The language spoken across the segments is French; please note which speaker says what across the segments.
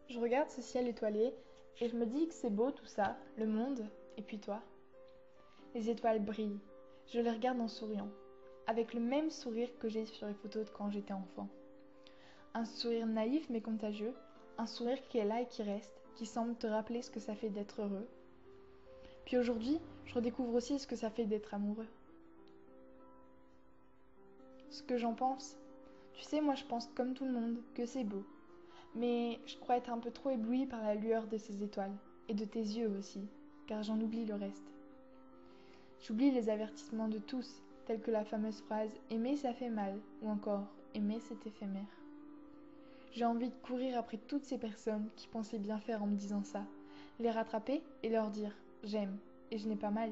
Speaker 1: Je regarde ce ciel étoilé et je me dis que c'est beau tout ça, le monde, et puis toi. Les étoiles brillent. Je les regarde en souriant, avec le même sourire que j'ai sur les photos de quand j'étais enfant. Un sourire naïf mais contagieux, un sourire qui est là et qui reste, qui semble te rappeler ce que ça fait d'être heureux. Puis aujourd'hui, je redécouvre aussi ce que ça fait d'être amoureux. Ce que j'en pense, tu sais, moi je pense comme tout le monde que c'est beau. Mais je crois être un peu trop éblouie par la lueur de ces étoiles, et de tes yeux aussi, car j'en oublie le reste. J'oublie les avertissements de tous, tels que la fameuse phrase Aimer ça fait mal, ou encore Aimer c'est éphémère. J'ai envie de courir après toutes ces personnes qui pensaient bien faire en me disant ça, les rattraper et leur dire J'aime, et je n'ai pas mal.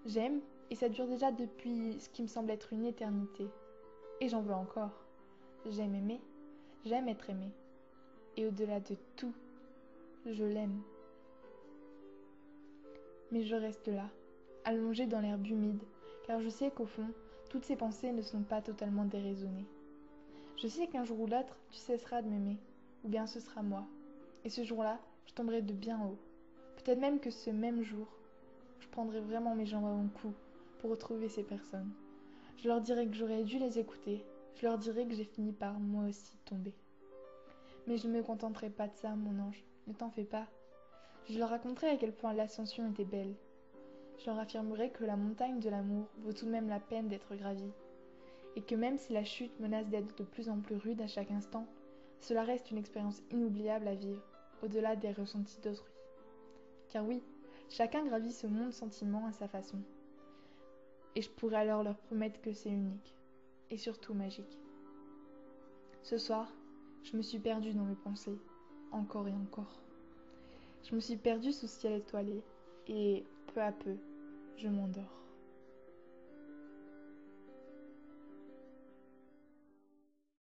Speaker 1: J'aime, et ça dure déjà depuis ce qui me semble être une éternité. Et j'en veux encore. J'aime aimer, j'aime être aimé. Et au-delà de tout, je l'aime. Mais je reste là, allongée dans l'herbe humide, car je sais qu'au fond, toutes ces pensées ne sont pas totalement déraisonnées. Je sais qu'un jour ou l'autre, tu cesseras de m'aimer, ou bien ce sera moi. Et ce jour-là, je tomberai de bien haut. Peut-être même que ce même jour, je prendrai vraiment mes jambes à mon cou pour retrouver ces personnes. Je leur dirai que j'aurais dû les écouter, je leur dirai que j'ai fini par moi aussi tomber. Mais je ne me contenterai pas de ça, mon ange, ne t'en fais pas. Je leur raconterai à quel point l'ascension était belle. Je leur affirmerai que la montagne de l'amour vaut tout de même la peine d'être gravie, et que même si la chute menace d'être de plus en plus rude à chaque instant, cela reste une expérience inoubliable à vivre, au-delà des ressentis d'autrui. Car oui, chacun gravit ce monde sentiment à sa façon, et je pourrais alors leur promettre que c'est unique, et surtout magique. Ce soir, je me suis perdue dans mes pensées, encore et encore. Je me suis perdue sous ce ciel étoilé, et peu à peu, je m'endors.